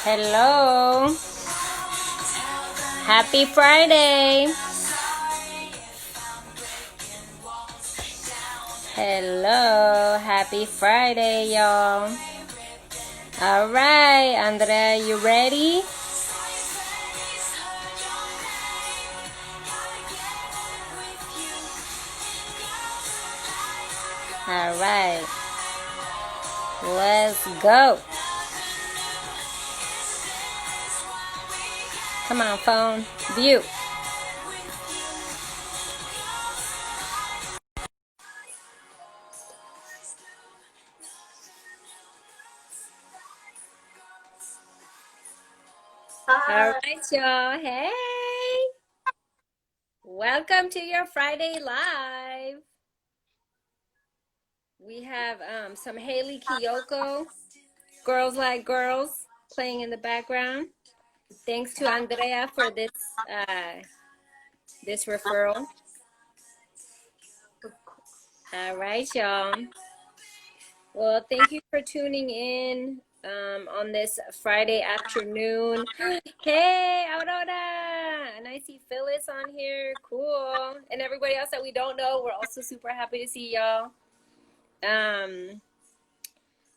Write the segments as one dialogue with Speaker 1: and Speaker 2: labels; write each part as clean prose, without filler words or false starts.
Speaker 1: Hello. Happy Friday. Hello. Happy Friday, y'all. All right, Andrea, you ready? All right. Let's go. Come on, phone. View. All
Speaker 2: Hi.
Speaker 1: right, y'all. Hey. Welcome to your Friday Live. We have some Haley Kiyoko, Girls Like Girls, playing in the background. Thanks to Andrea for this referral. All right, y'all. Well, thank you for tuning in on this Friday afternoon. Hey, Aurora! And I see Phyllis on here. Cool. And everybody else that we don't know, we're also super happy to see y'all.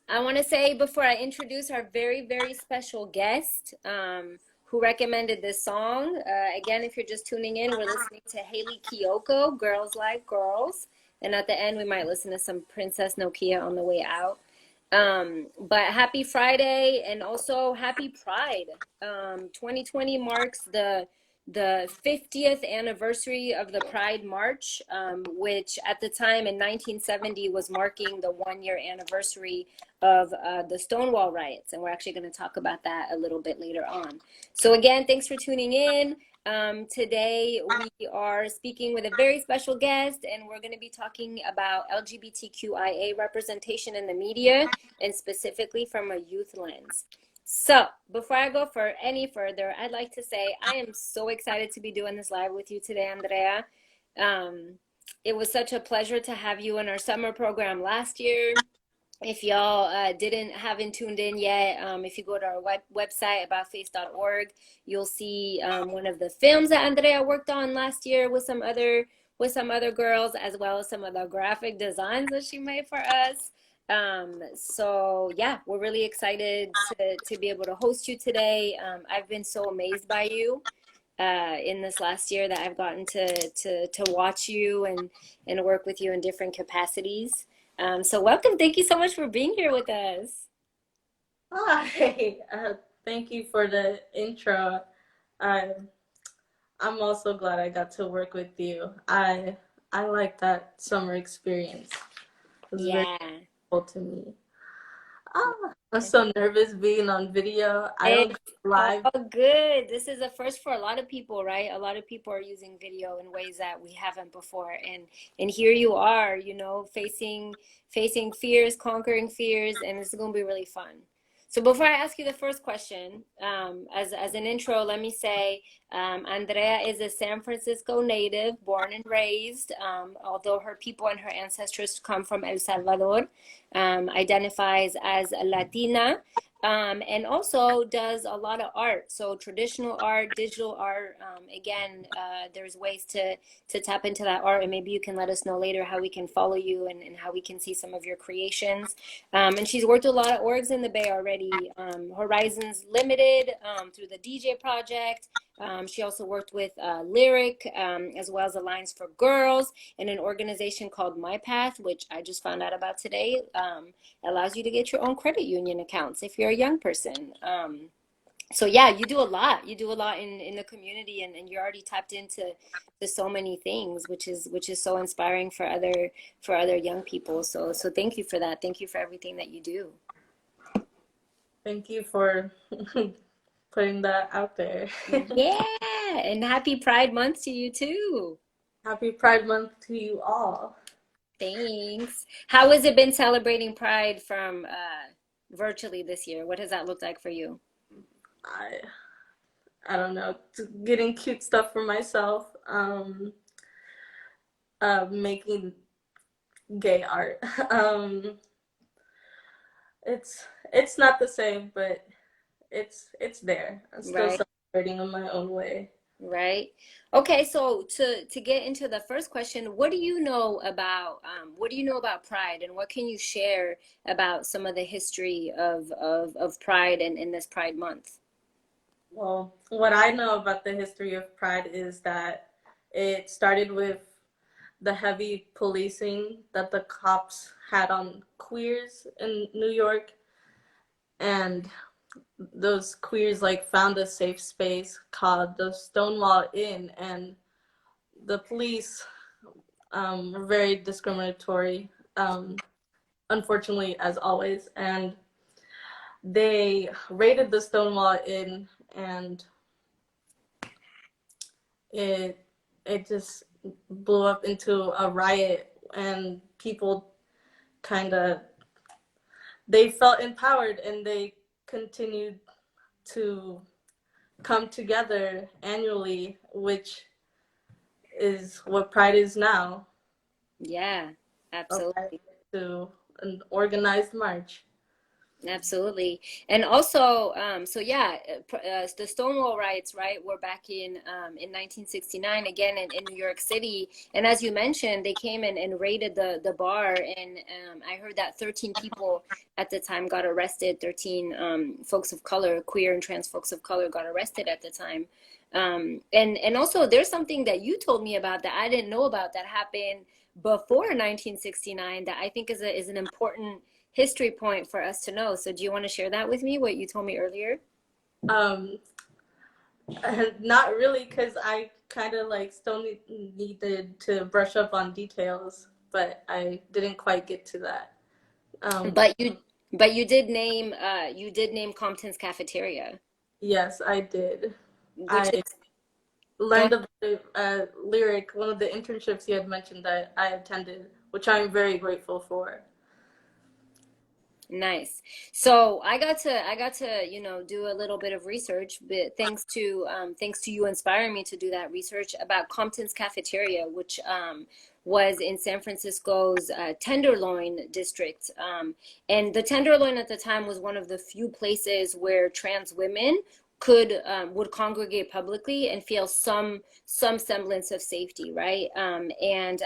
Speaker 1: I want to say before I introduce our very, very special guest who recommended this song, again, if you're just tuning in, we're listening to Haley Kiyoko, Girls Like Girls. And at the end, we might listen to some Princess Nokia on the way out. But happy Friday and also happy Pride. 2020 marks the 50th anniversary of the Pride March, which at the time in 1970 was marking the 1 year anniversary of the Stonewall riots. And we're actually going to talk about that a little bit later on. So again, thanks for tuning in. Today we are speaking with a very special guest, and we're going to be talking about LGBTQIA representation in the media, and specifically from a youth lens. So before I go for any further, I'd like to say I am so excited to be doing this live with you today, Andrea. It was such a pleasure to have you in our summer program last year. If y'all haven't tuned in yet, if you go to our website aboutface.org, you'll see one of the films that Andrea worked on last year with some other girls, as well as some of the graphic designs that she made for us. So yeah, we're really excited to be able to host you today. I've been so amazed by you in this last year that I've gotten to watch you and work with you in different capacities. So welcome. Thank you so much for being here with us.
Speaker 2: Hi. Thank you for the intro. I I'm also glad I got to work with you. I like that summer experience. It was very
Speaker 1: Yeah.
Speaker 2: cool to me. I'm so nervous being on video. I don't
Speaker 1: It's
Speaker 2: go
Speaker 1: all
Speaker 2: live.
Speaker 1: good. This is a first for a lot of people, right? A lot of people are using video in ways that we haven't before. And here you are, facing fears, conquering fears, and this is going to be really fun. So before I ask you the first question, as an intro, let me say Andrea is a San Francisco native, born and raised, although her people and her ancestors come from El Salvador, identifies as a Latina, and also does a lot of art. So traditional art, digital art. Again, there's ways to tap into that art, and maybe you can let us know later how we can follow you and how we can see some of your creations. And she's worked with a lot of orgs in the Bay already. Horizons Limited, through the DJ project. She also worked with Lyric, as well as Alliance for Girls, and an organization called My Path, which I just found out about today. Allows you to get your own credit union accounts if you're a young person. So yeah, you do a lot. You do a lot in the community, and you're already tapped into so many things, which is so inspiring for other young people. So thank you for that. Thank you for everything that you do.
Speaker 2: Thank you for putting that out there.
Speaker 1: Yeah, and happy Pride Month to you too.
Speaker 2: Happy Pride Month to you all.
Speaker 1: Thanks. How has it been celebrating Pride from virtually this year? What does that look like for you?
Speaker 2: I I don't know, getting cute stuff for myself. Making gay art. Um, it's not the same, but it's there. I'm still
Speaker 1: right?
Speaker 2: celebrating in my own way.
Speaker 1: Right. Okay, so to get into the first question, what do you know about what do you know about Pride, and what can you share about some of the history of Pride and in this Pride Month?
Speaker 2: Well, what I know about the history of Pride is that it started with the heavy policing that the cops had on queers in New York, and those queers like found a safe space called the Stonewall Inn, and the police were very discriminatory, unfortunately, as always, and they raided the Stonewall Inn, and it it just blew up into a riot, and people kind of they felt empowered, and they continued to come together annually, which is what Pride is now,
Speaker 1: Yeah,
Speaker 2: a riot
Speaker 1: absolutely.
Speaker 2: to an organized march.
Speaker 1: Absolutely. And also, so yeah, the Stonewall riots, right, were back in 1969, again in New York City. And as you mentioned, they came in and raided the bar. And I heard that 13 people at the time got arrested. 13 folks of color, queer and trans folks of color, got arrested at the time. And also, there's something that you told me about that I didn't know about that happened before 1969 that I think is an important history point for us to know. So do you want to share that with me, what you told me earlier?
Speaker 2: Um, Not really, because I kind of like still needed to brush up on details, but I didn't quite get to that. Um,
Speaker 1: But you did name Compton's cafeteria,
Speaker 2: yes, I did.
Speaker 1: which
Speaker 2: I
Speaker 1: is go
Speaker 2: learned of the lyric, one of the internships you had mentioned that I attended, which I'm very grateful for.
Speaker 1: Nice. So I got to, do a little bit of research, but thanks to you inspiring me to do that research about Compton's Cafeteria, which was in San Francisco's Tenderloin district. And the Tenderloin at the time was one of the few places where trans women could would congregate publicly and feel some semblance of safety, right? And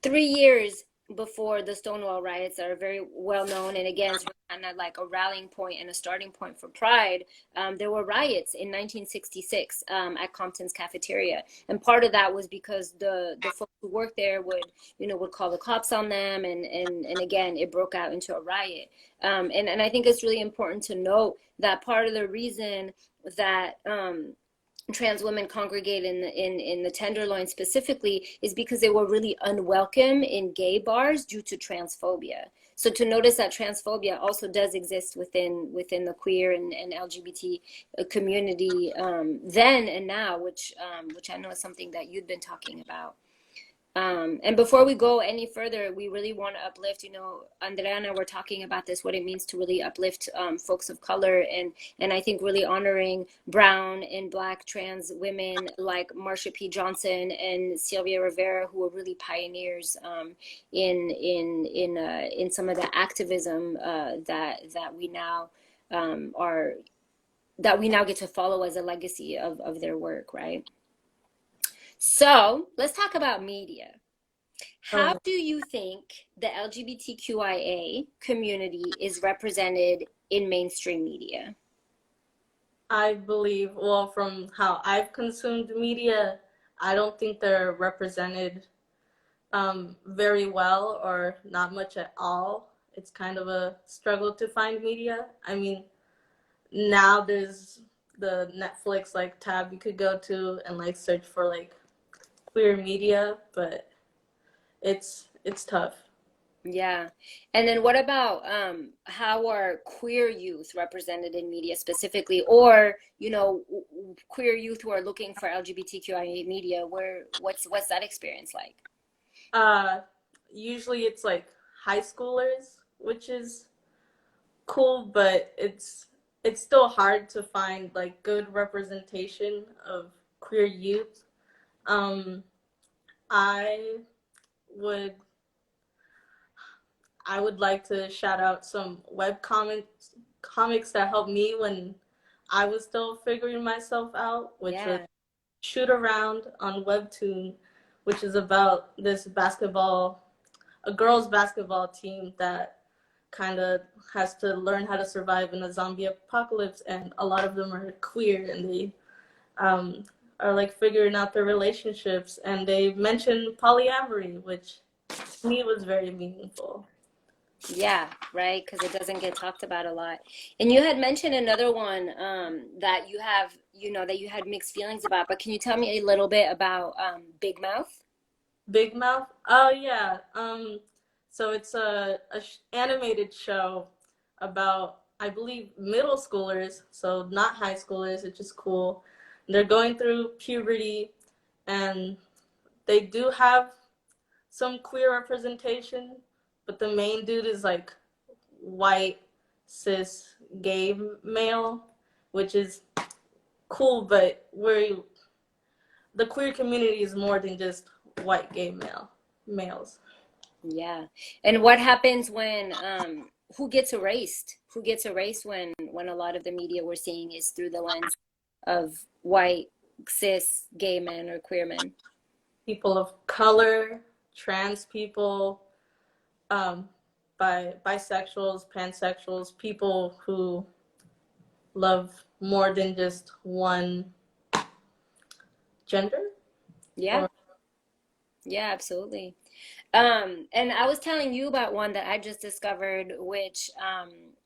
Speaker 1: 3 years before the Stonewall riots are very well known, and again, it's kind of like a rallying point and a starting point for Pride. There were riots in 1966 at Compton's cafeteria, and part of that was because the folks who worked there would call the cops on them, and again, it broke out into a riot. And I think it's really important to note that part of the reason that trans women congregate in the Tenderloin specifically is because they were really unwelcome in gay bars due to transphobia. So to notice that transphobia also does exist within the queer and LGBT community then and now, which I know is something that you've been talking about. And before we go any further, we really want to uplift, Andrea and I were talking about this, what it means to really uplift folks of color, and I think really honoring brown and black trans women like Marsha P. Johnson and Sylvia Rivera, who were really pioneers in some of the activism that we now are that we now get to follow as a legacy of their work, right? So let's talk about media. How
Speaker 2: Um,
Speaker 1: do you think the LGBTQIA community is represented in mainstream media?
Speaker 2: I believe, well, from how I've consumed media, I don't think they're represented very well or not much at all. It's kind of a struggle to find media. I mean, now there's the Netflix like tab you could go to and like search for like queer media, but it's tough.
Speaker 1: Yeah. And then what about how are queer youth represented in media specifically, or, queer youth who are looking for LGBTQIA media, what's that experience like?
Speaker 2: Uh, Usually it's like high schoolers, which is cool, but it's still hard to find like good representation of queer youth. Um, I would I would like to shout out some web comics comics that helped me when I was still figuring myself out, which was
Speaker 1: Yeah.
Speaker 2: Shoot Around on Webtoon, which is about this a girls' basketball team that kind of has to learn how to survive in a zombie apocalypse, and a lot of them are queer, and they um, are like figuring out their relationships, and they mention polyamory, which to me was very meaningful.
Speaker 1: Yeah, right, because it doesn't get talked about a lot. And you had mentioned another one that you have, that you had mixed feelings about, but can you tell me a little bit about Big Mouth?
Speaker 2: Big Mouth? Oh yeah. So it's a animated show about, I believe, middle schoolers, so not high schoolers, which is cool. They're going through puberty, and they do have some queer representation, but the main dude is like white, cis, gay male, which is cool, but the queer community is more than just white gay males.
Speaker 1: Yeah. And what happens when who gets erased? Who gets erased when a lot of the media we're seeing is through the lens of white, cis, gay men or queer men?
Speaker 2: People of color, trans people, um, bisexuals, pansexuals, people who love more than just one gender.
Speaker 1: Yeah.
Speaker 2: Or
Speaker 1: Yeah, absolutely. And I was telling you about one that I just discovered, which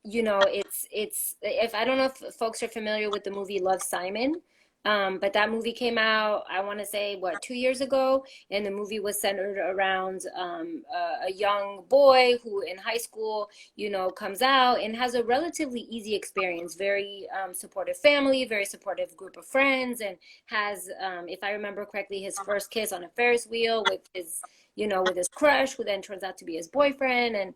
Speaker 1: it's if I don't know if folks are familiar with the movie Love, Simon. But that movie came out, I want to say, what, 2 years ago, and the movie was centered around a young boy who in high school, comes out and has a relatively easy experience, very supportive family, very supportive group of friends, and has, if I remember correctly, his first kiss on a Ferris wheel with his crush, who then turns out to be his boyfriend, and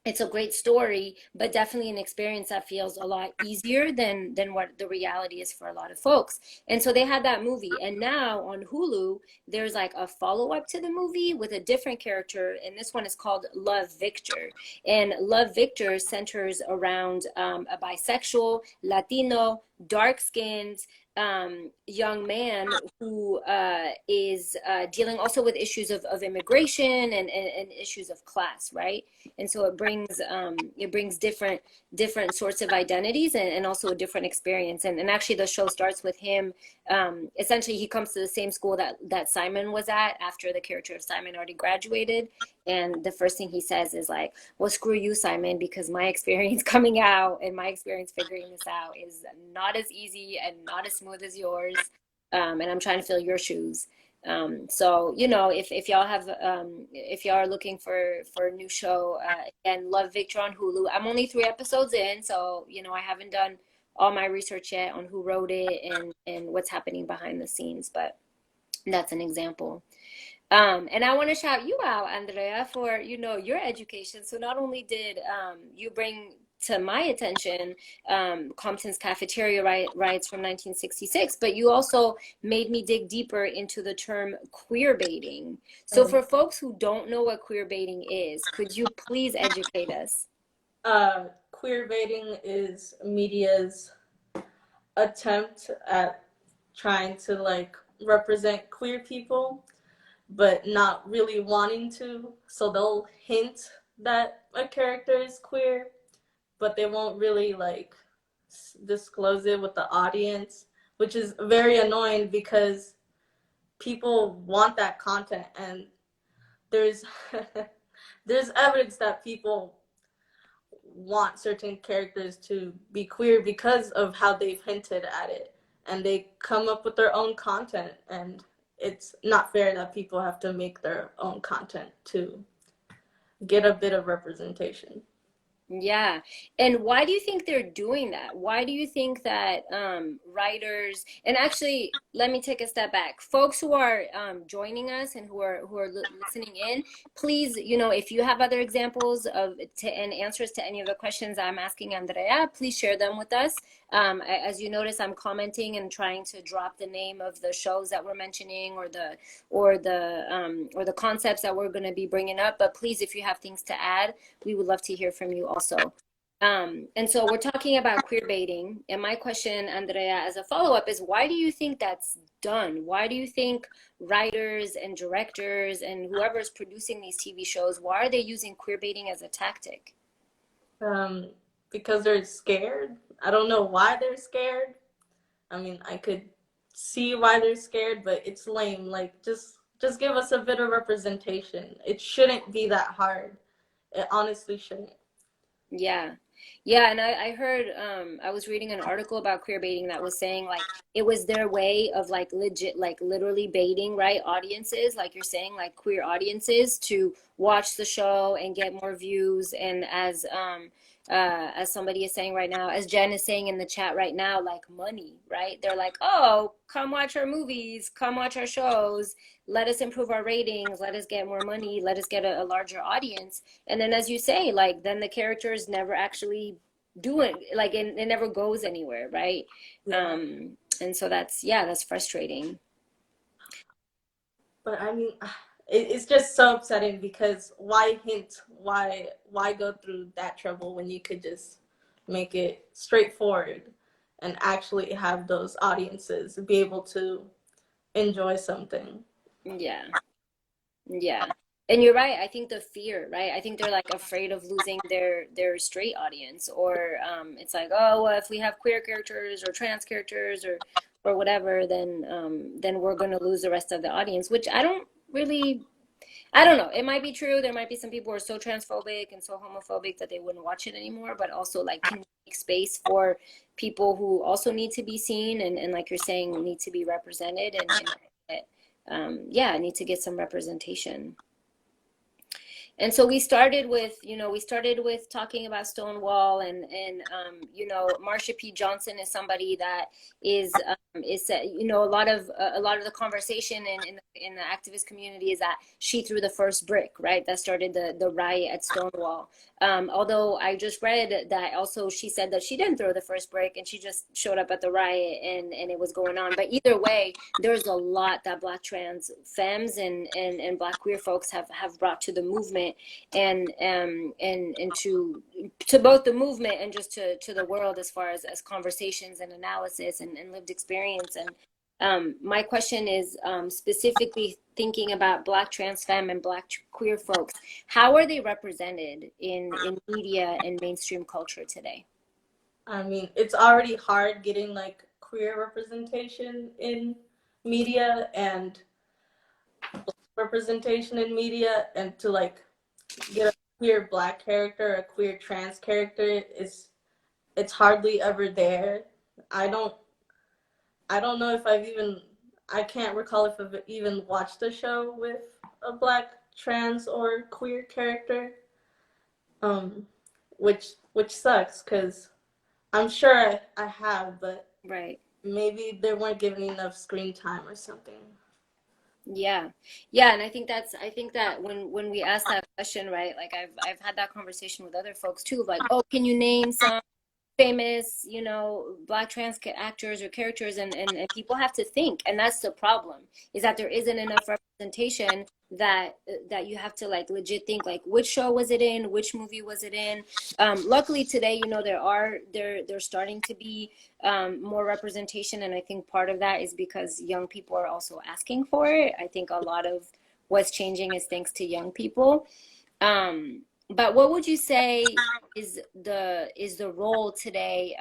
Speaker 1: it's a great story, but definitely an experience that feels a lot easier than what the reality is for a lot of folks. And so they had that movie, and now on Hulu, there's like a follow-up to the movie with a different character, and this one is called Love Victor. And Love Victor centers around a bisexual, Latino, dark-skinned young man who is dealing also with issues of immigration and issues of class, right? And so it brings different sorts of identities and also a different experience. And actually, the show starts with him. Essentially, he comes to the same school that Simon was at after the character of Simon already graduated. And the first thing he says is like, "Well, screw you, Simon, because my experience coming out and my experience figuring this out is not as easy and not as smooth as yours. And I'm trying to fill your shoes." So if y'all have if y'all are looking for a new show, again, Love Victor on Hulu. I'm only 3 episodes in, so I haven't done all my research yet on who wrote it and what's happening behind the scenes, but that's an example. And I want to shout you out, Andrea, for your education. So not only did you bring to my attention Compton's cafeteria riots from 1966, but you also made me dig deeper into the term queer baiting. So for folks who don't know what queer baiting is, could you please educate us?
Speaker 2: queer baiting is media's attempt at trying to like represent queer people, but not really wanting to. So they'll hint that a character is queer, but they won't really like disclose it with the audience, which is very annoying because people want that content, and there's there's evidence that people want certain characters to be queer because of how they've hinted at it, and they come up with their own content, and it's not fair that people have to make their own content to get a bit of representation.
Speaker 1: Yeah. And why do you think they're doing that? Why do you think that writers, and actually, let me take a step back. Folks who are joining us and who are listening in, please, if you have other examples and answers to any of the questions I'm asking Andrea, please share them with us. As you notice, I'm commenting and trying to drop the name of the shows that we're mentioning or the concepts that we're going to be bringing up. But please, if you have things to add, we would love to hear from you also. And so we're talking about queer baiting. And my question, Andrea, as a follow-up is why do you think that's done? Why do you think writers and directors and whoever's producing these TV shows, why are they using queer baiting as a tactic?
Speaker 2: Um, because they're scared. I don't know why they're scared. I mean, I could see why they're scared, but it's lame. Like, just give us a bit of representation. It shouldn't be that hard. It honestly shouldn't.
Speaker 1: Yeah. Yeah, and I heard I was reading an article about queer baiting that was saying like it was their way of like legit like literally baiting, right, audiences, like you're saying, like queer audiences to watch the show and get more views. And as somebody is saying right now, as Jen is saying in the chat right now, like money, right? They're like, "Oh, come watch our movies, come watch our shows, let us improve our ratings, let us get more money, let us get a larger audience." And then, as you say, like then the characters never actually do it, like it never goes anywhere, right?
Speaker 2: Yeah.
Speaker 1: And so that's, yeah, that's frustrating.
Speaker 2: But I mean, it's just so upsetting because why hint? Why go through that trouble when you could just make it straightforward and actually have those audiences be able to enjoy something?
Speaker 1: Yeah, yeah. And you're right. I think the fear, right? I think they're like afraid of losing their straight audience, or it's like, oh, well, if we have queer characters or trans characters or whatever, then we're gonna lose the rest of the audience, which I don't really. I don't know. It might be true. There might be some people who are so transphobic and so homophobic that they wouldn't watch it anymore. But also, like, can you make space for people who also need to be seen and like you're saying, need to be represented yeah, need to get some representation. And so we started with, we started with talking about Stonewall, and Marsha P. Johnson is somebody that a lot of the conversation in the activist community is that she threw the first brick, right? That started the riot at Stonewall. Although I just read that also she said that she didn't throw the first brick and she just showed up at the riot and it was going on. But either way, there's a lot that Black trans femmes and Black queer folks have brought to the movement and to both the movement and just to the world as far as conversations and analysis and lived experience. And my question is specifically thinking about Black trans femme and Black queer folks. How are they represented in media and mainstream culture today?
Speaker 2: I mean, it's already hard getting like queer representation in media and representation in media, and to like get a queer Black character, a queer trans character is it's hardly ever there. I don't I don't know if I can't recall if I've even watched a show with a Black trans or queer character. Um which sucks because I'm sure I have, but
Speaker 1: Right.
Speaker 2: maybe they weren't given enough screen time or something.
Speaker 1: Yeah. Yeah, and I think that when we ask that question, right, like I've had that conversation with other folks too, like, oh, can you name some famous, Black trans actors or characters, and people have to think, and that's the problem, is that there isn't enough representation that you have to like legit think like which show was it in, which movie was it in. Luckily today, there's starting to be more representation, and I think part of that is because young people are also asking for it. I think a lot of what's changing is thanks to young people. But what would you say is the role today?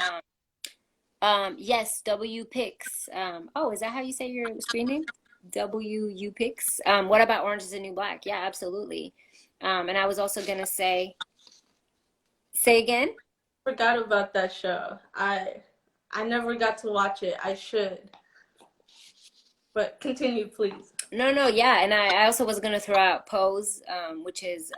Speaker 1: Yes, W Pix. Oh, is that how you say your screen name? WU Pix. What about Orange is the New Black? Yeah, absolutely. And I was also gonna say again.
Speaker 2: Forgot about that show. I never got to watch it. I should. But continue, please.
Speaker 1: No, yeah, and I also was gonna throw out Pose, which is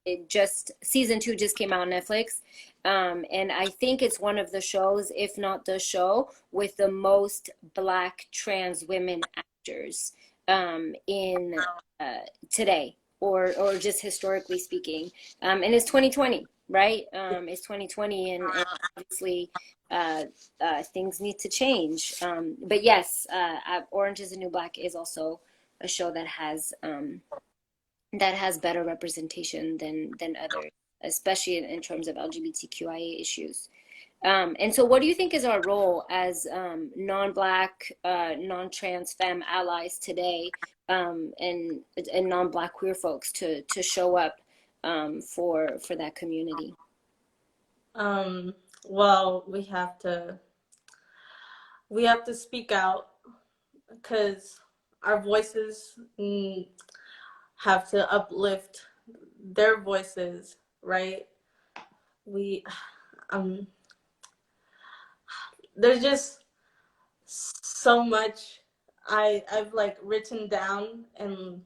Speaker 1: it just season 2 just came out on Netflix, and I think it's one of the shows, if not the show, with the most Black trans women actors in today, or just historically speaking, and it's 2020, right? It's 2020, and obviously uh, things need to change. But yes, Orange is the New Black is also a show that has better representation than others. especially in terms of LGBTQIA issues. And so what do you think is our role as non-Black, non-trans femme allies today, and non-Black queer folks to show up for that community?
Speaker 2: Well, we have to speak out because our voices have to uplift their voices, right? We there's just so much I've like written down, and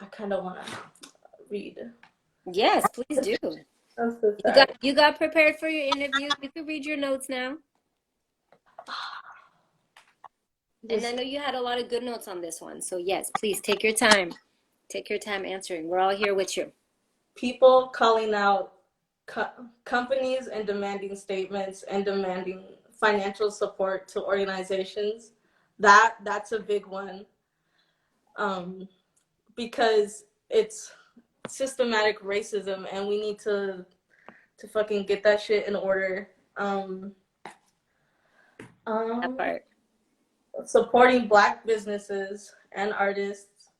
Speaker 2: I kind of want to read.
Speaker 1: Yes, please do.
Speaker 2: I'm so
Speaker 1: You
Speaker 2: sorry.
Speaker 1: got prepared for your interview. You can read your notes now. And I know you had a lot of good notes on this one. So yes, please take your time. Take your time answering. We're all here with you.
Speaker 2: People calling out companies and demanding statements and demanding financial support to organizations. That's a big one, because it's systematic racism, and we need to fucking get that shit in order.
Speaker 1: That part.
Speaker 2: Supporting Black businesses and artists,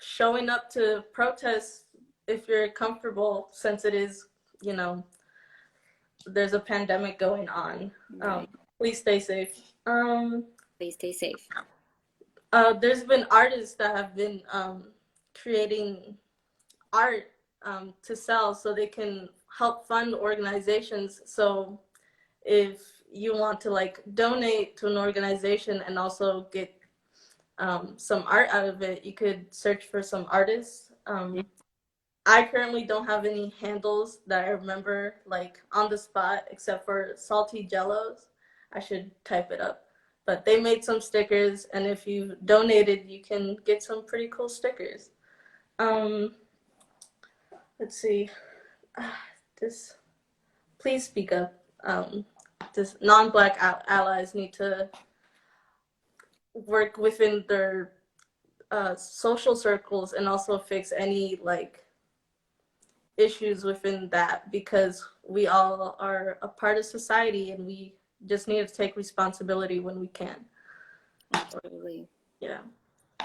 Speaker 2: showing up to protests if you're comfortable, since it is, you know, there's a pandemic going on.
Speaker 1: Right.
Speaker 2: Please stay safe.
Speaker 1: Please stay safe.
Speaker 2: There's been artists that have been creating art to sell so they can help fund organizations. So if you want to like donate to an organization and also get some art out of it, you could search for some artists. I currently don't have any handles that I remember like on the spot except for Salty Jellos. I should type it up. But they made some stickers, and if you donated, you can get some pretty cool stickers. Let's see. This, please speak up. This non-Black allies need to work within their social circles and also fix any like issues within that, because we all are a part of society and we just need to take responsibility when we can.
Speaker 1: Totally.
Speaker 2: Yeah.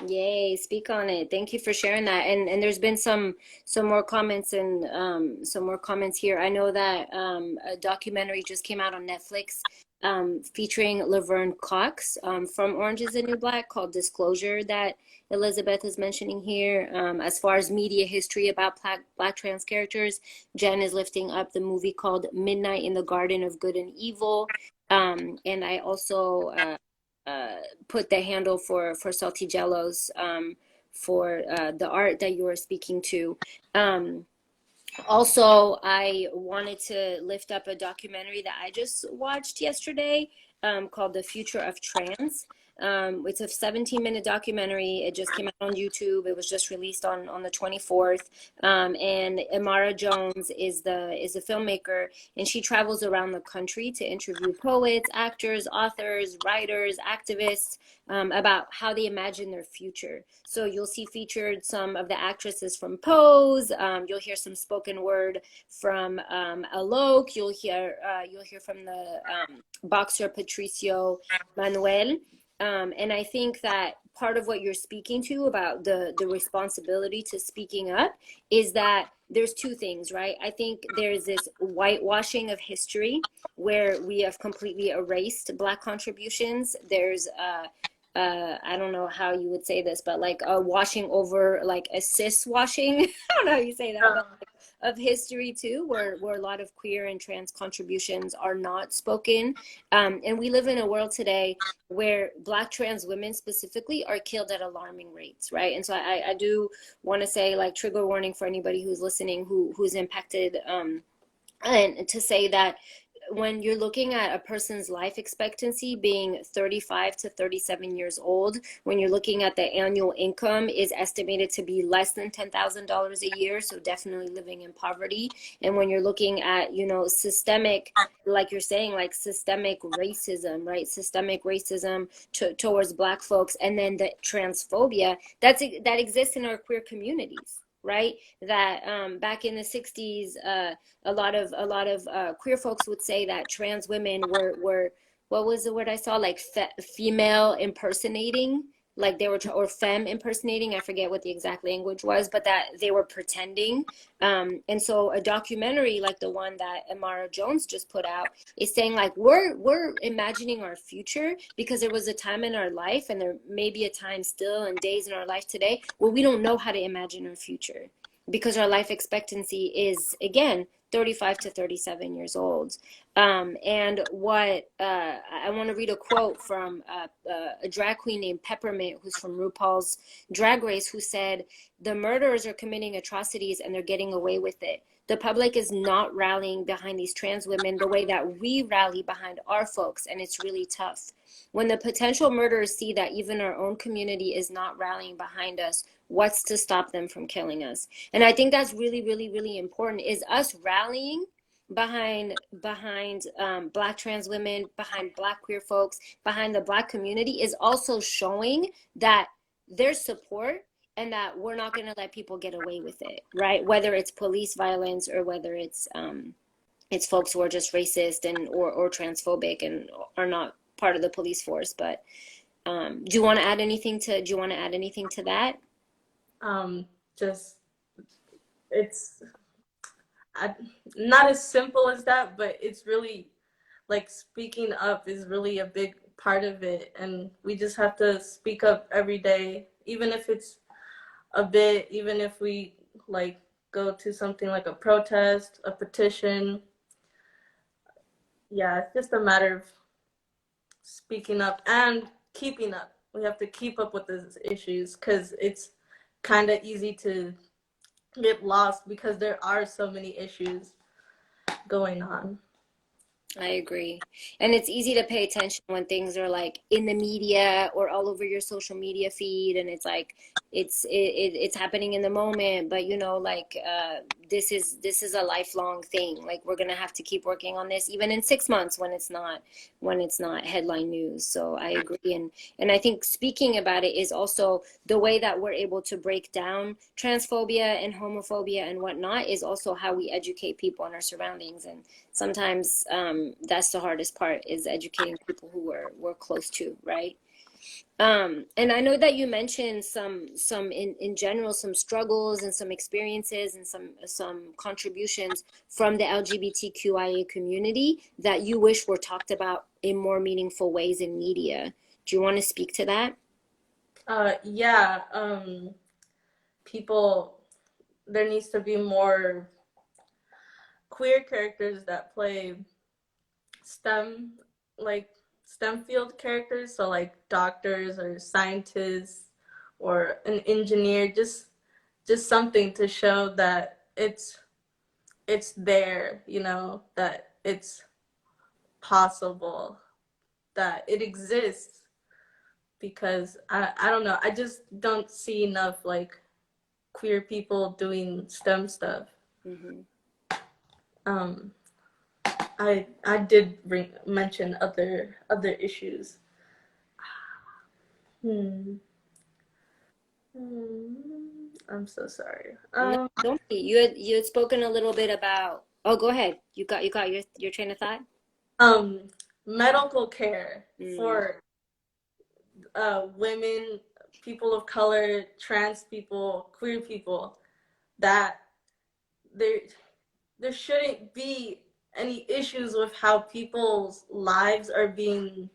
Speaker 1: Yay, speak on it. Thank you for sharing that. And there's been some more comments and some more comments here. I know that a documentary just came out on Netflix featuring Laverne Cox from Orange is the New Black called Disclosure that Elizabeth is mentioning here. As far as media history about Black trans characters, Jen is lifting up the movie called Midnight in the Garden of Good and Evil. And I also put the handle for Salty Jellos for the art that you were speaking to. Also, I wanted to lift up a documentary that I just watched yesterday called The Future of Trans. It's a 17-minute documentary. It just came out on YouTube. It was just released on the 24th. And Amara Jones is the filmmaker, and she travels around the country to interview poets, actors, authors, writers, activists about how they imagine their future. So you'll see featured some of the actresses from Pose. You'll hear some spoken word from Alok. You'll hear from the boxer Patricio Manuel. And I think that part of what you're speaking to about the responsibility to speaking up is that there's two things, right? I think there's this whitewashing of history where we have completely erased Black contributions. There's I don't know how you would say this, but like a washing over, like a cis washing. I don't know how you say that, but like, of history too, where a lot of queer and trans contributions are not spoken. And we live in a world today where Black trans women specifically are killed at alarming rates, right? And so I do want to say, like, trigger warning for anybody who's listening who's impacted, and to say that when you're looking at a person's life expectancy being 35 to 37 years old, when you're looking at the annual income is estimated to be less than $10,000 a year, so definitely living in poverty. And when you're looking at, systemic, like you're saying, like systemic racism, right? Systemic racism towards Black folks, and then the transphobia that exists in our queer communities, right? That back in the 60s, a lot of queer folks would say that trans women were what was the word I saw, like female impersonating, like they were or femme impersonating, I forget what the exact language was, but that they were pretending. And so a documentary like the one that Amara Jones just put out is saying like we're imagining our future because there was a time in our life, and there may be a time still and days in our life today where we don't know how to imagine our future because our life expectancy is, again, 35 to 37 years old. And what I want to read a quote from a drag queen named Peppermint, who's from RuPaul's Drag Race, who said, "The murderers are committing atrocities and they're getting away with it. The public is not rallying behind these trans women the way that we rally behind our folks, and it's really tough. When the potential murderers see that even our own community is not rallying behind us, what's to stop them from killing us?" And I think that's really, really, really important, is us rallying behind Black trans women, behind Black queer folks, behind the Black community, is also showing that there's support and that we're not going to let people get away with it, right? Whether it's police violence or whether it's folks who are just racist and or transphobic and are not part of the police force. But do you want to add anything to that?
Speaker 2: Just it's not as simple as that, but it's really like speaking up is really a big part of it, and we just have to speak up every day, even if it's a bit, even if we like go to something like a protest, a petition. Yeah, it's just a matter of speaking up and keeping up. We have to keep up with these issues because it's kind of easy to get lost because there are so many issues going on.
Speaker 1: I agree. And it's easy to pay attention when things are like in the media or all over your social media feed, and it's like it's happening in the moment, but like this is a lifelong thing. Like we're gonna have to keep working on this even in 6 months when it's not headline news. So I agree. And I think speaking about it is also the way that we're able to break down transphobia and homophobia and whatnot, is also how we educate people in our surroundings. And sometimes that's the hardest part, is educating people who we're close to, right? And I know that you mentioned some in general, some struggles and some experiences and some contributions from the LGBTQIA community that you wish were talked about in more meaningful ways in media. Do you want to speak to that?
Speaker 2: Yeah, people, there needs to be more queer characters that play STEM, like STEM field characters, so like doctors or scientists or an engineer, just something to show that it's there, that it's possible, that it exists. Because I don't know, I just don't see enough like queer people doing STEM stuff.
Speaker 1: Mm-hmm.
Speaker 2: I did mention other issues. I'm so sorry.
Speaker 1: No, don't be. You had spoken a little bit about. Oh, go ahead. You got your train of thought.
Speaker 2: Medical care for women, people of color, trans people, queer people, that there shouldn't be any issues with how people's lives are being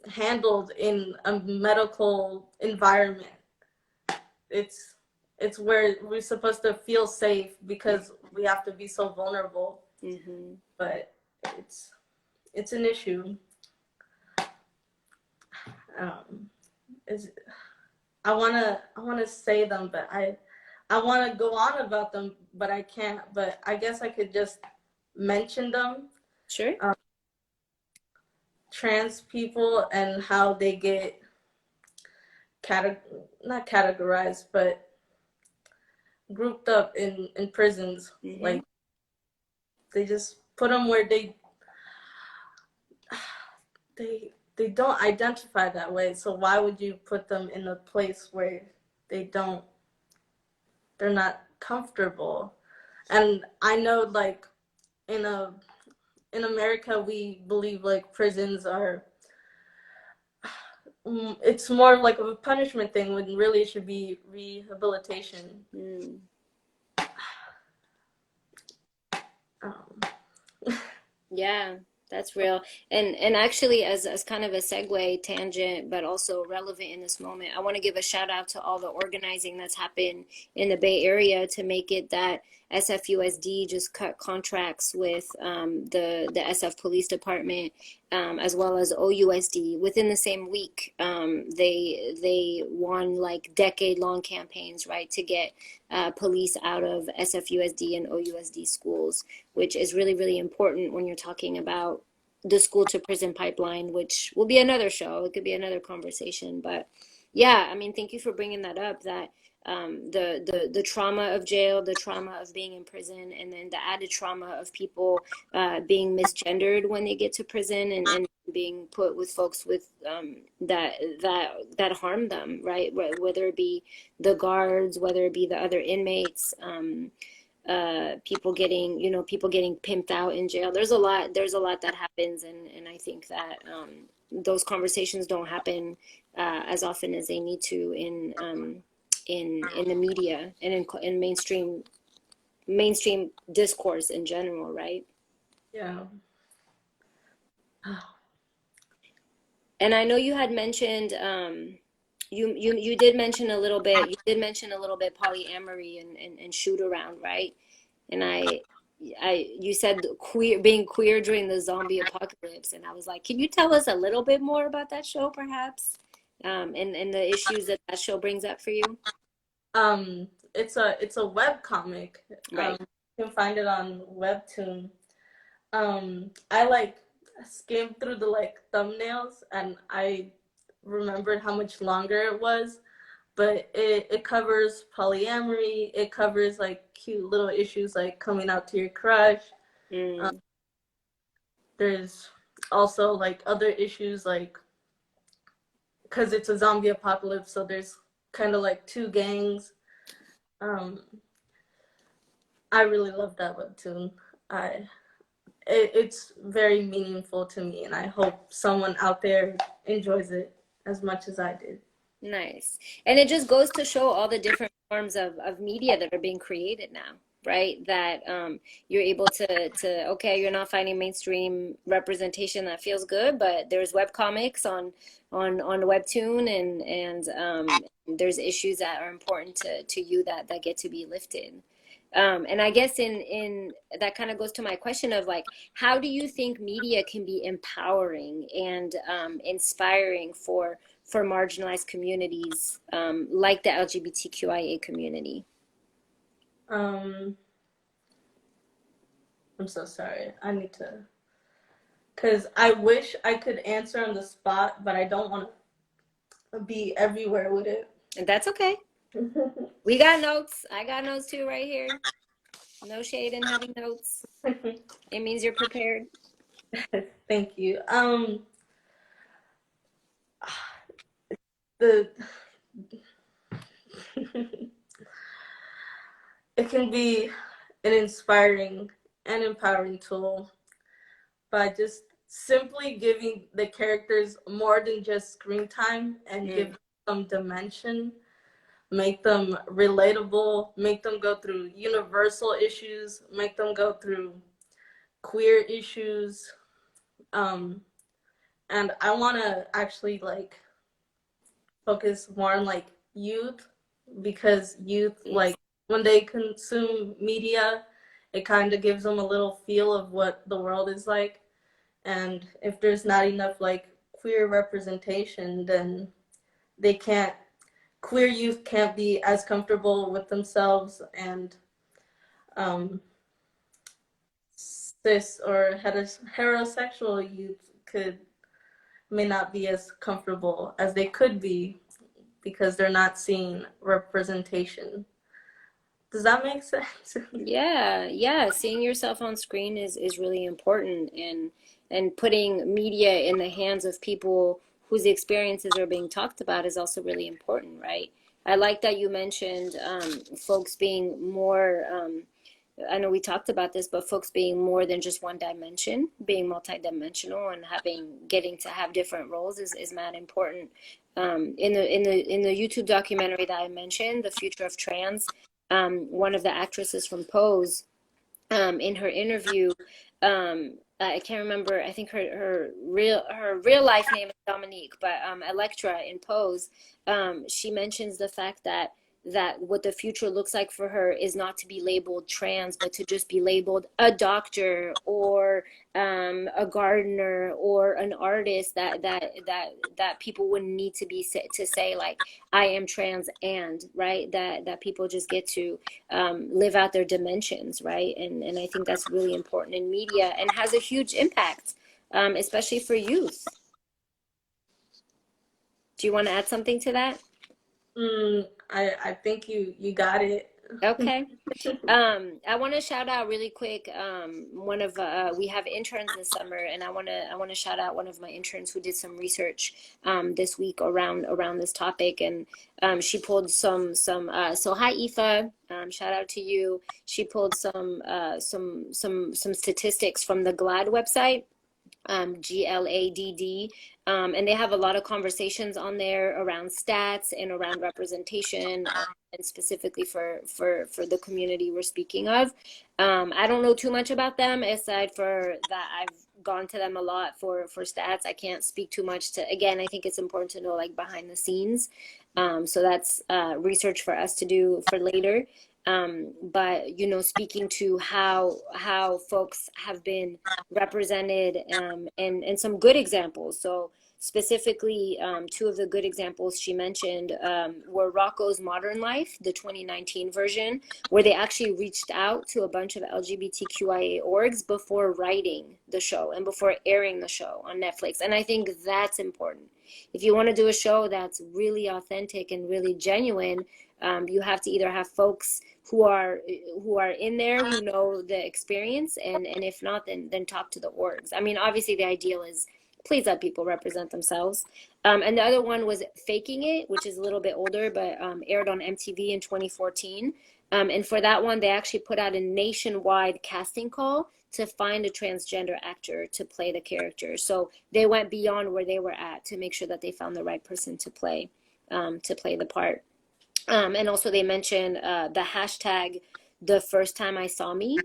Speaker 2: handled in a medical environment. It's where we're supposed to feel safe because we have to be so vulnerable. Mm-hmm. But it's an issue. I wanna say them, but I want to go on about them, but I can't. But I guess I could just mention them.
Speaker 1: Sure.
Speaker 2: Trans people and how they get not categorized, but grouped up in prisons. Mm-hmm. Like they just put them where they don't identify that way. So why would you put them in a place where they don't they're not comfortable. And I know, like, in a in America, we believe like prisons are, it's more like of a punishment thing when really it should be rehabilitation.
Speaker 1: Mm.
Speaker 2: Um,
Speaker 1: Yeah, that's real. And actually, as kind of a segue tangent, but also relevant in this moment, I want to give a shout out to all the organizing that's happened in the Bay Area to make it that SFUSD just cut contracts with the SF Police Department, as well as OUSD within the same week. They won like decade-long campaigns, right, to get police out of SFUSD and OUSD schools, which is really, really important when you're talking about the school to prison pipeline, which will be another show. It could be another conversation. But yeah, I mean, thank you for bringing that up, that the trauma of jail, the trauma of being in prison, and then the added trauma of people being misgendered when they get to prison, and being put with folks with that harm them, right? Whether it be the guards, whether it be the other inmates, people getting pimped out in jail. There's a lot that happens, and I think that those conversations don't happen as often as they need to in the media and in mainstream discourse in general, right?
Speaker 2: yeah.
Speaker 1: And I know you had mentioned you did mention a little bit, polyamory and shoot around, right? And you said being queer during the zombie apocalypse, and I was like, can you tell us a little bit more about that show, perhaps, and the issues that that show brings up for you?
Speaker 2: It's a web comic.
Speaker 1: Right.
Speaker 2: You can find it on Webtoon. I like skimmed through the like thumbnails, and I remembered how much longer it was, but it covers polyamory. It covers like cute little issues like coming out to your crush.
Speaker 1: Mm.
Speaker 2: There's also like other issues like, because it's a zombie apocalypse, so there's kind of like two gangs. Um, I really love that webtoon. It's very meaningful to me, and I hope someone out there enjoys it as much as I did.
Speaker 1: Nice. And it just goes to show all the different forms of media that are being created now, right? That you're able to okay, you're not finding mainstream representation that feels good, but there's web comics on Webtoon, and there's issues that are important to you that get to be lifted. And I guess in that kind of goes to my question of like, how do you think media can be empowering and inspiring for marginalized communities like the LGBTQIA community?
Speaker 2: Um, I'm so sorry. I need to, because I wish I could answer on the spot, but I don't want to be everywhere with it.
Speaker 1: And that's okay. We got notes. I got notes too right here. No shade in having notes. It means you're prepared.
Speaker 2: Thank you. The it can be an inspiring and empowering tool by just simply giving the characters more than just screen time and give them dimension, make them relatable, make them go through universal issues, make them go through queer issues. And I want to actually like focus more on like youth, because youth, like when they consume media, it kind of gives them a little feel of what the world is like. And if there's not enough like queer representation, then they can't, queer youth can't be as comfortable with themselves, and cis or heterosexual youth may not be as comfortable as they could be because they're not seeing representation. Does that make sense?
Speaker 1: Yeah. Seeing yourself on screen is really important, and putting media in the hands of people whose experiences are being talked about is also really important, right? I like that you mentioned folks being more. I know we talked about this, but folks being more than just one dimension, being multidimensional, and getting to have different roles is mad important. In the YouTube documentary that I mentioned, The Future of Trans, one of the actresses from Pose, in her interview, I can't remember. I think her real life name is Dominique, but Electra in Pose, she mentions the fact that what the future looks like for her is not to be labeled trans, but to just be labeled a doctor or a gardener or an artist, that people wouldn't need to to say like I am trans, and right, that people just get to live out their dimensions, right? And I think that's really important in media and has a huge impact, especially for youth. Do you want to add something to that?
Speaker 2: I think you got it.
Speaker 1: Okay. I want to shout out really quick. One of We have interns this summer, and I want to shout out one of my interns who did some research this week around this topic, and she pulled some. So hi, Aoife. Shout out to you. She pulled some statistics from the GLAD website, GLADD, and they have a lot of conversations on there around stats and around representation, and specifically for the community we're speaking of. I don't know too much about them aside for that I've gone to them a lot for stats. I can't speak too much to, again, I think it's important to know like behind the scenes. So that's research for us to do for later. But speaking to how folks have been represented, and some good examples. So specifically, two of the good examples she mentioned were Rocco's Modern Life, the 2019 version, where they actually reached out to a bunch of LGBTQIA orgs before writing the show and before airing the show on Netflix. And I think that's important. If you want to do a show that's really authentic and really genuine, you have to either have folks who are in there, who know the experience, and if not, then talk to the orgs. I mean, obviously the ideal is please let people represent themselves. And the other one was Faking It, which is a little bit older, but aired on MTV in 2014. And for that one, they actually put out a nationwide casting call to find a transgender actor to play the character. So they went beyond where they were at to make sure that they found the right person to play the part. And also they mentioned the hashtag the first time I saw me,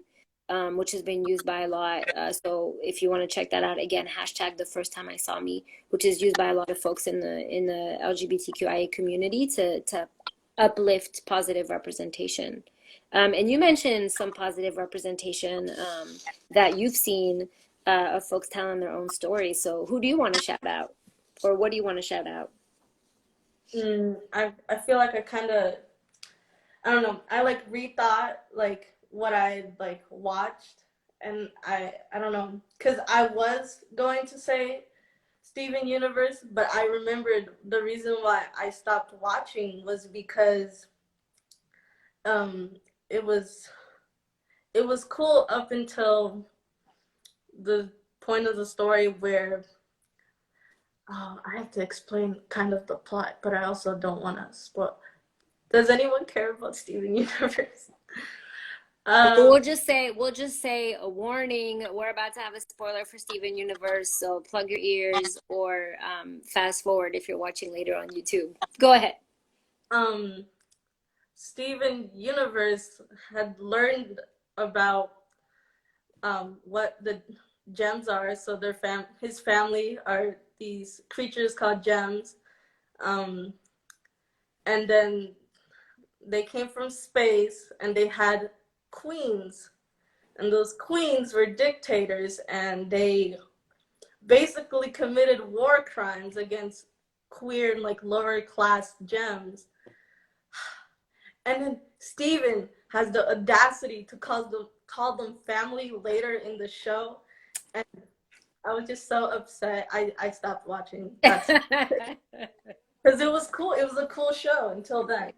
Speaker 1: which has been used by a lot. So if you want to check that out, again, hashtag the first time I saw me, which is used by a lot of folks in the LGBTQIA community to uplift positive representation. And you mentioned some positive representation that you've seen of folks telling their own stories. So who do you want to shout out, or what do you want to shout out?
Speaker 2: I feel like I don't know, I like rethought like what I like watched, and I don't know, because I was going to say Steven Universe, but I remembered the reason why I stopped watching was because it was cool up until the point of the story where I have to explain kind of the plot, but I also don't want to spoil. Does anyone care about Steven Universe?
Speaker 1: We'll just say a warning. We're about to have a spoiler for Steven Universe, so plug your ears or fast forward if you're watching later on YouTube. Go ahead.
Speaker 2: Steven Universe had learned about what the gems are. So his family are these creatures called gems, and then they came from space, and they had queens, and those queens were dictators, and they basically committed war crimes against queer and like lower class gems. And then Steven has the audacity to call them family later in the show, and I was just so upset. I stopped watching because it was cool. It was a cool show until then.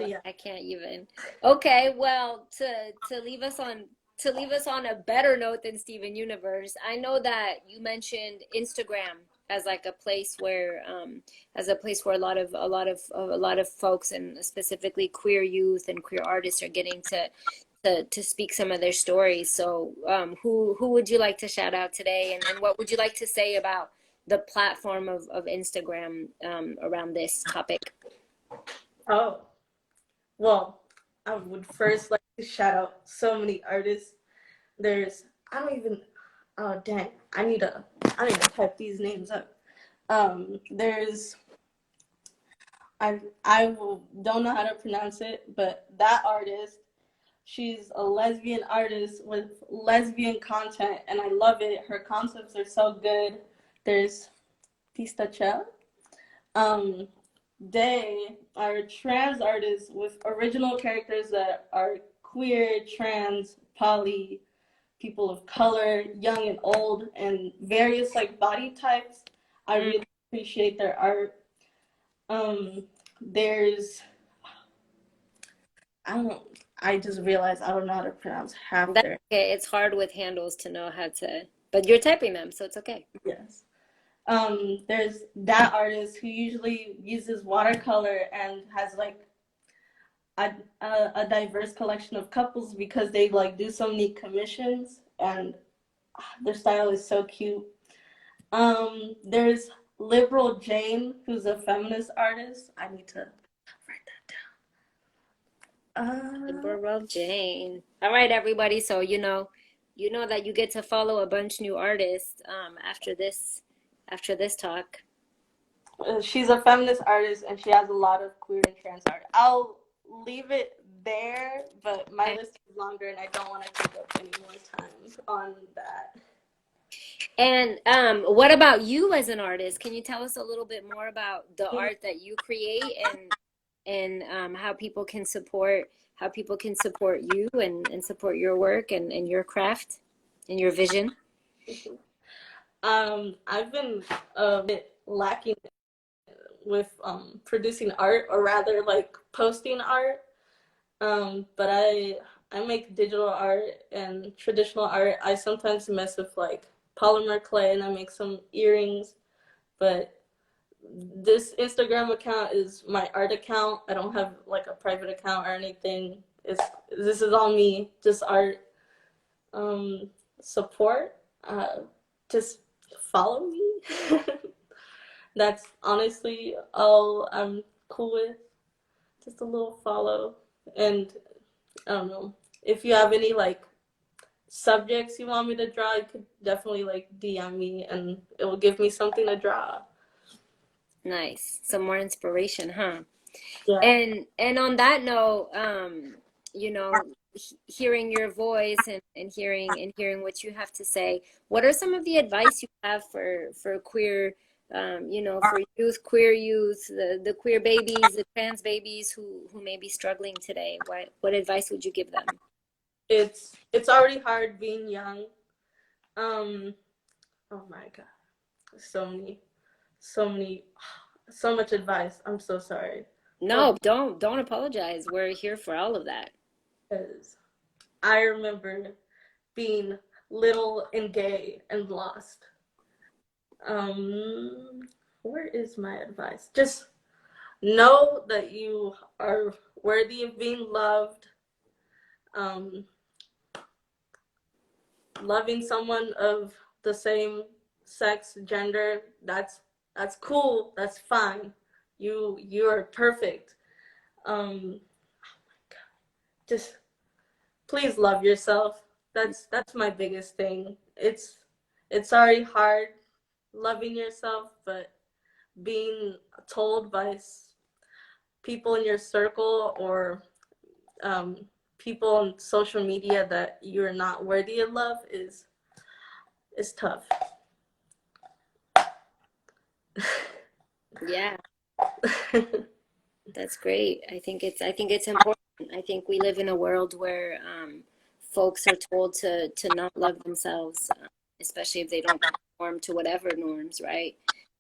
Speaker 2: Yeah.
Speaker 1: I can't even. Okay, well, to leave us on a better note than Steven Universe, I know that you mentioned Instagram as like a place where a lot of folks, and specifically queer youth and queer artists, are getting to speak some of their stories. So who would you like to shout out today, and what would you like to say about the platform of Instagram around this topic?
Speaker 2: Oh, well, I would first like to shout out so many artists. There's I don't even oh dang, I need to type these names up. There's don't know how to pronounce it, but that artist, she's a lesbian artist with lesbian content, and I love it. Her concepts are so good. There's Pistachel. Um, they are trans artists with original characters that are queer, trans, poly, people of color, young and old, and various like body types. I really appreciate their art. There's I don't I just realized I don't know how to pronounce half
Speaker 1: That's
Speaker 2: their
Speaker 1: okay. It's hard with handles to know how to, but you're typing them, so it's okay.
Speaker 2: yes. There's that artist who usually uses watercolor and has like a diverse collection of couples because they like do so many commissions and their style is so cute. There's Liberal Jane, who's a feminist artist. I need to write that down.
Speaker 1: Liberal Jane. All right, everybody. So you know that you get to follow a bunch new artists after this talk.
Speaker 2: She's a feminist artist and she has a lot of queer and trans art. I'll leave it there, but my list is longer and I don't want to take up any more time on that.
Speaker 1: And what about you as an artist? Can you tell us a little bit more about the art that you create, and how people can support you and support your work and your craft and your vision?
Speaker 2: I've been a bit lacking with producing art, or rather like posting art. But I make digital art and traditional art. I sometimes mess with like polymer clay and I make some earrings, but this Instagram account is my art account. I don't have like a private account or anything. This is all me, just art. Support. Just follow me. That's honestly all I'm cool with. Just a little follow. And I don't know. If you have any like subjects you want me to draw, you could definitely like DM me and it will give me something to draw.
Speaker 1: Nice. Some more inspiration, huh?
Speaker 2: Yeah.
Speaker 1: And on that note, you know, hearing your voice and hearing what you have to say, what are some of the advice you have for queer, for queer youth, the queer babies, the trans babies who may be struggling today? What advice would you give them?
Speaker 2: It's already hard being young. Oh my God. So many, so many, so much advice. I'm so sorry.
Speaker 1: No, don't apologize. We're here for all of that.
Speaker 2: Because I remember being little and gay and lost. Where is my advice? Just know that you are worthy of being loved. Loving someone of the same sex, gender, that's cool. That's fine. You are perfect. Oh my God. Just please love yourself. That's my biggest thing. It's already hard loving yourself, but being told by people in your circle or people on social media that you're not worthy of love is tough.
Speaker 1: Yeah. That's great. I think it's important. I think we live in a world where folks are told to not love themselves, especially if they don't conform to whatever norms, right?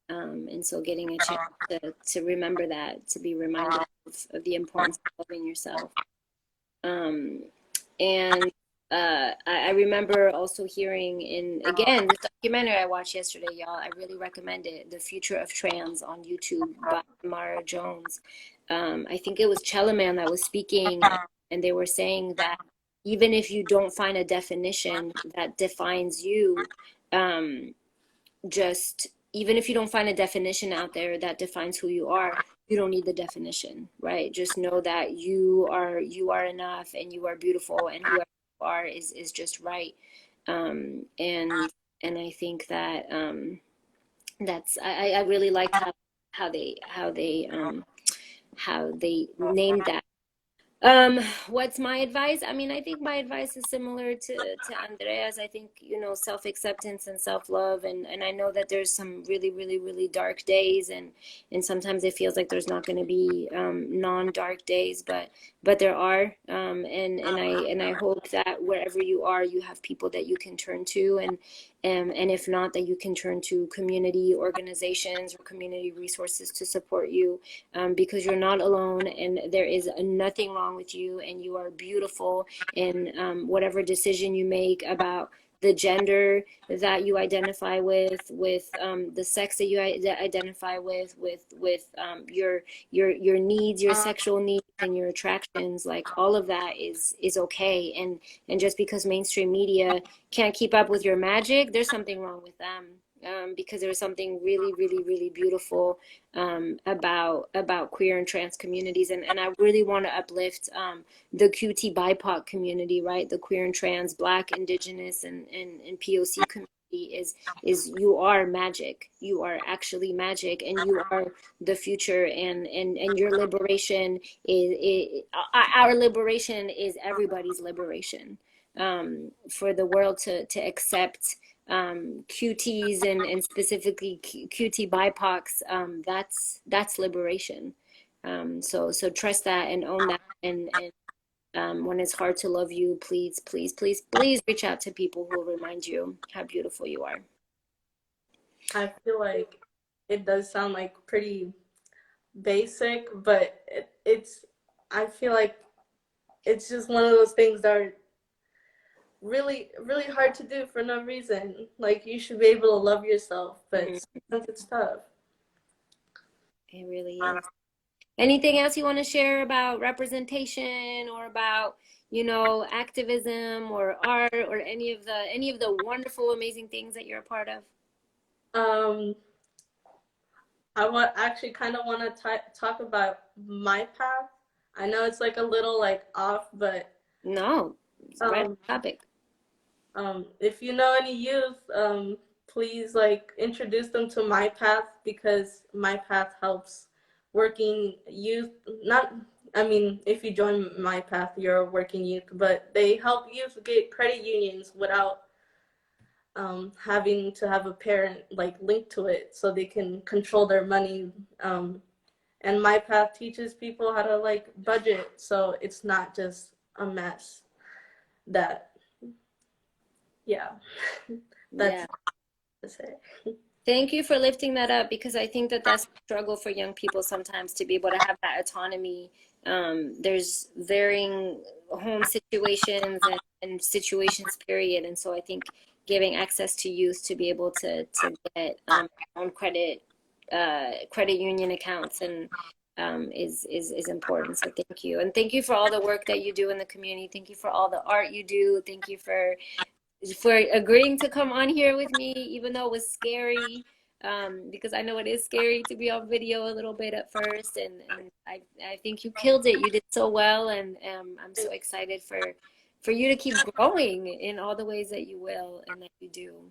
Speaker 1: And so getting a chance to remember that, to be reminded of the importance of loving yourself. And I remember also hearing in, again, this documentary I watched yesterday, y'all. I really recommend it. The Future of Trans on YouTube by Mara Jones. I think it was Chellaman that was speaking, and they were saying that even if you don't find a definition that defines you, just even if you don't find a definition out there that defines who you are, you don't need the definition, right? Just know that you are enough and you are beautiful, and whoever you are is just right. And I think that that's I really liked how they named that. What's my advice? I mean, I think my advice is similar to Andrea's. I think, you know, self-acceptance and self-love, and I know that there's some really, really, really dark days, and sometimes it feels like there's not going to be non-dark days, but there are, and I hope that wherever you are, you have people that you can turn to, and if not, that you can turn to community organizations or community resources to support you, because you're not alone, and there is nothing wrong with you, and you are beautiful. And whatever decision you make about the gender that you identify with the sex that you identify with your needs, your sexual needs, and your attractions, like all of that is okay. And just because mainstream media can't keep up with your magic, there's something wrong with them. Because there's something really, really, really beautiful about queer and trans communities, and I really want to uplift the QT BIPOC community, right? The queer and trans, Black, Indigenous, and POC community is you are magic. You are actually magic, and you are the future. And your liberation our liberation is everybody's liberation. For the world to accept QTs and specifically QT BIPOCs, that's liberation. So trust that and own that. And when it's hard to love you, please, please, please, please reach out to people who will remind you how beautiful you are.
Speaker 2: I feel like it does sound like pretty basic, but I feel like it's just one of those things that are really, really hard to do for no reason. Like, you should be able to love yourself, but sometimes it's tough.
Speaker 1: It really is. Anything else you want to share about representation, or about, you know, activism or art, or any of the wonderful, amazing things that you're a part of?
Speaker 2: I actually kind of want to talk about my path. I know it's like a little like off, but
Speaker 1: no, it's right on topic.
Speaker 2: If you know any youth, please like introduce them to my path, because my path helps working youth. I mean, if you join my path, you're a working youth, but they help youth get credit unions without having to have a parent like linked to it, so they can control their money. And my path teaches people how to like budget, so it's not just a mess. That's to say.
Speaker 1: Thank you for lifting that up, because I think that that's a struggle for young people sometimes, to be able to have that autonomy. There's varying home situations and situations, period. And so I think giving access to youth to be able to get own credit union accounts and is important. So thank you. And thank you for all the work that you do in the community. Thank you for all the art you do. Thank you for agreeing to come on here with me, even though it was scary, because I know it is scary to be on video a little bit at first, and I think you killed it. You did so well, and I'm so excited for you to keep growing in all the ways that you will and that you do.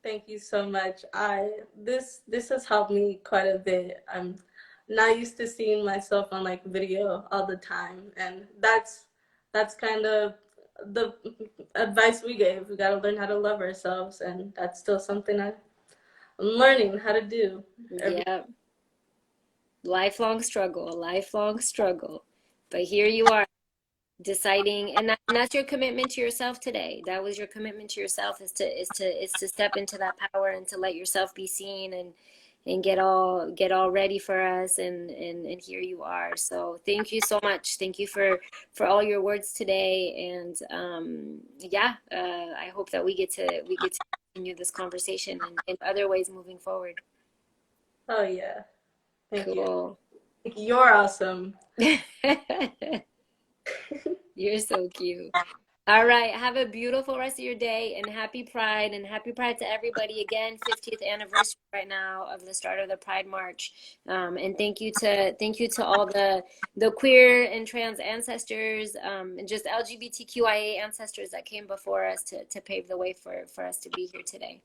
Speaker 2: Thank you so much. This has helped me quite a bit. I'm not used to seeing myself on like video all the time, and that's kind of the advice we gave. We got to learn how to love ourselves, and that's still something I'm learning how to do.
Speaker 1: Yeah, lifelong struggle, but here you are, deciding, and that's your commitment to yourself today. That was your commitment to yourself, is to step into that power and to let yourself be seen, and get all ready for us, and here you are. So thank you so much. Thank you for all your words today, and yeah, I hope that we get to continue this conversation in other ways moving forward.
Speaker 2: Oh yeah. Thank you.
Speaker 1: Cool.
Speaker 2: You're awesome.
Speaker 1: You're so cute. All right. Have a beautiful rest of your day, and happy Pride to everybody again. 50th anniversary right now of the start of the Pride March. And thank you to all the queer and trans ancestors, and just LGBTQIA ancestors that came before us to pave the way for us to be here today.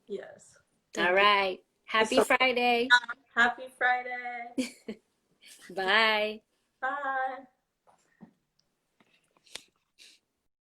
Speaker 2: Yes.
Speaker 1: All
Speaker 2: Thank you.
Speaker 1: right. Happy
Speaker 2: So
Speaker 1: Friday.
Speaker 2: happy Friday.
Speaker 1: Bye.
Speaker 2: Bye.